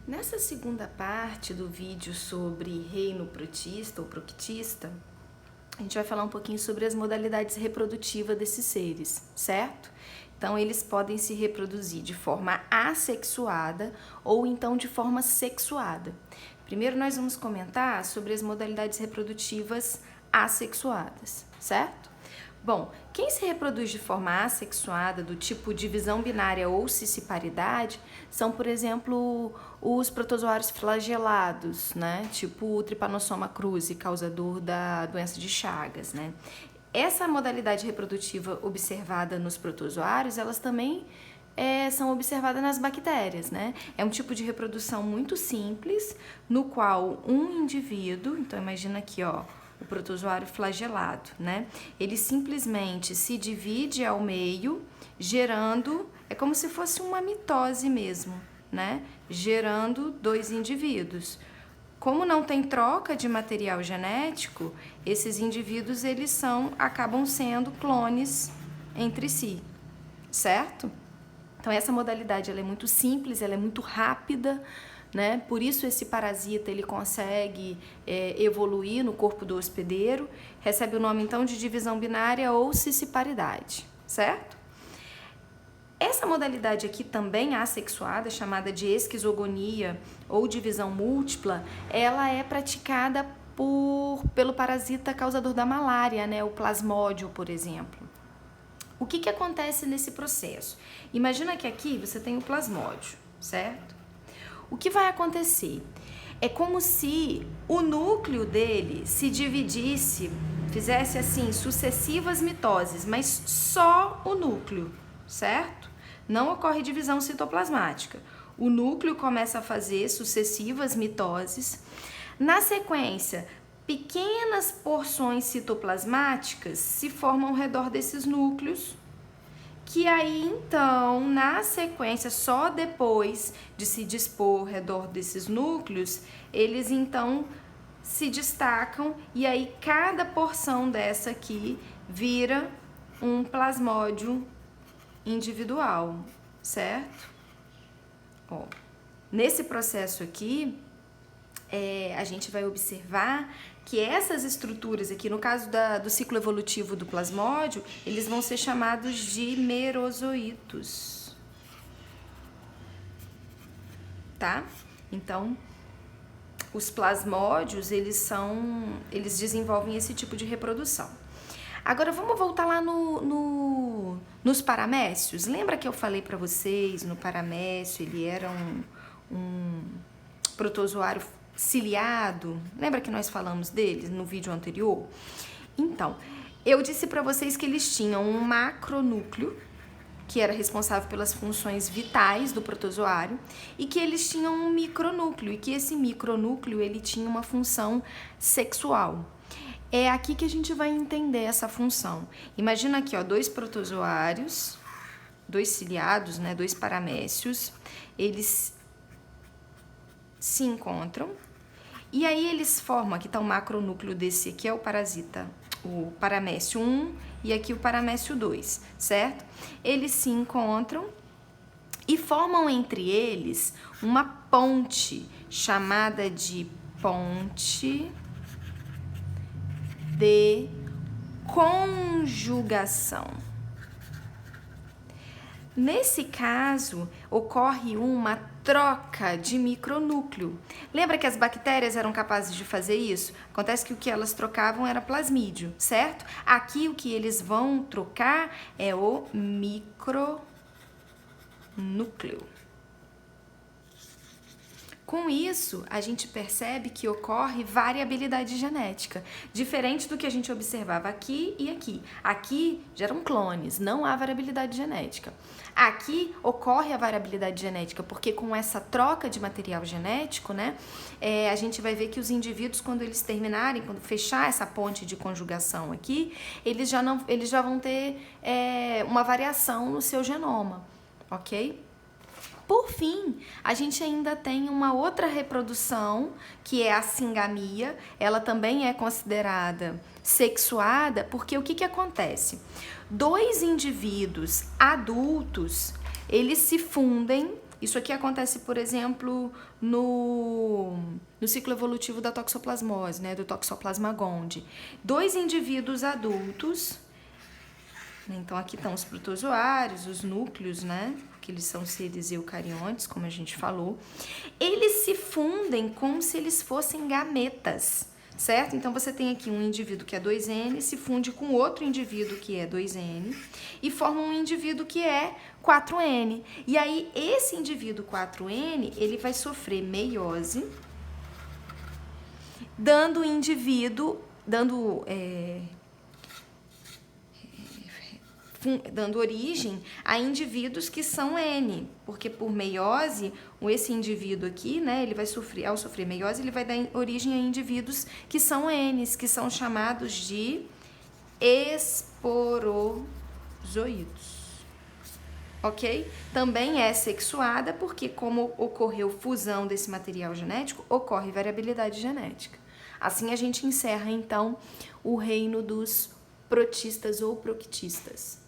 Nessa segunda parte do vídeo sobre reino protista ou proctista, a gente vai falar um pouquinho sobre as modalidades reprodutivas desses seres, certo? Então, eles podem se reproduzir de forma assexuada ou então de forma sexuada. Primeiro, nós vamos comentar sobre as modalidades reprodutivas assexuadas, certo? Bom, quem se reproduz de forma assexuada, do tipo divisão binária ou cisparidade, são, por exemplo, os protozoários flagelados, né? Tipo o Trypanosoma cruzi, causador da doença de Chagas, né? Essa modalidade reprodutiva observada nos protozoários, elas também são observadas nas bactérias, né? É um tipo de reprodução muito simples, no qual um indivíduo, então imagina aqui, ó, o protozoário flagelado, né? Ele simplesmente se divide ao meio, gerando, é como se fosse uma mitose mesmo, né? Gerando dois indivíduos. Como não tem troca de material genético, esses indivíduos acabam sendo clones entre si, certo? Então essa modalidade ela é muito simples, ela é muito rápida, né? Por isso esse parasita ele consegue evoluir no corpo do hospedeiro, recebe o nome então de divisão binária ou cisparidade, certo? Essa modalidade aqui também assexuada, chamada de esquizogonia ou divisão múltipla, ela é praticada pelo parasita causador da malária, né? O plasmódio, por exemplo. O que acontece nesse processo? Imagina que aqui você tem o plasmódio, certo? O que vai acontecer? É como se o núcleo dele se dividisse, fizesse assim, sucessivas mitoses, mas só o núcleo, certo? Não ocorre divisão citoplasmática. O núcleo começa a fazer sucessivas mitoses. Na sequência, pequenas porções citoplasmáticas se formam ao redor desses núcleos, que aí então, na sequência, só depois de se dispor ao redor desses núcleos, eles então se destacam e aí cada porção dessa aqui vira um plasmódio individual, certo? Ó, nesse processo aqui, a gente vai observar que essas estruturas aqui, no caso do ciclo evolutivo do plasmódio, eles vão ser chamados de merozoítos, tá? Então, os plasmódios, eles desenvolvem esse tipo de reprodução. Agora, vamos voltar lá nos paramécios. Lembra que eu falei para vocês, no paramécio, ele era um protozoário ciliado? Lembra que nós falamos deles no vídeo anterior? Então, eu disse para vocês que eles tinham um macronúcleo, que era responsável pelas funções vitais do protozoário, e que eles tinham um micronúcleo, e que esse micronúcleo ele tinha uma função sexual. É aqui que a gente vai entender essa função. Imagina aqui, ó, dois protozoários, dois ciliados, né, dois paramécios, eles se encontram e aí eles formam, aqui tá o macronúcleo desse aqui, é o parasita, o paramécio 1 e aqui o paramécio 2, certo? Eles se encontram e formam entre eles uma ponte chamada de ponte de conjugação. Nesse caso, ocorre uma troca de micronúcleo. Lembra que as bactérias eram capazes de fazer isso? Acontece que o que elas trocavam era plasmídio, certo? Aqui o que eles vão trocar é o micronúcleo. Com isso, a gente percebe que ocorre variabilidade genética, diferente do que a gente observava aqui e aqui. Aqui geram clones, não há variabilidade genética. Aqui ocorre a variabilidade genética, porque com essa troca de material genético, né, a gente vai ver que os indivíduos, quando eles terminarem, quando fechar essa ponte de conjugação aqui, eles já vão ter uma variação no seu genoma, ok? Por fim, a gente ainda tem uma outra reprodução, que é a singamia. Ela também é considerada sexuada, porque o que acontece? Dois indivíduos adultos, eles se fundem Isso aqui acontece, por exemplo, no ciclo evolutivo da toxoplasmose, né, do Toxoplasma gondii. 2 indivíduos adultos, então aqui estão os protozoários, os núcleos, né, que eles são seres eucariontes, como a gente falou, eles se fundem como se eles fossem gametas, certo? Então você tem aqui um indivíduo que é 2N, se funde com outro indivíduo que é 2N e forma um indivíduo que é 4N. E aí esse indivíduo 4N, ele vai sofrer meiose, dando origem a indivíduos que são N, porque por meiose, esse indivíduo aqui, né, ele vai sofrer, ao sofrer meiose, ele vai dar origem a indivíduos que são Ns, que são chamados de esporozoídos, ok? Também é sexuada porque, como ocorreu fusão desse material genético, ocorre variabilidade genética. Assim a gente encerra, então, o reino dos protistas ou proctistas.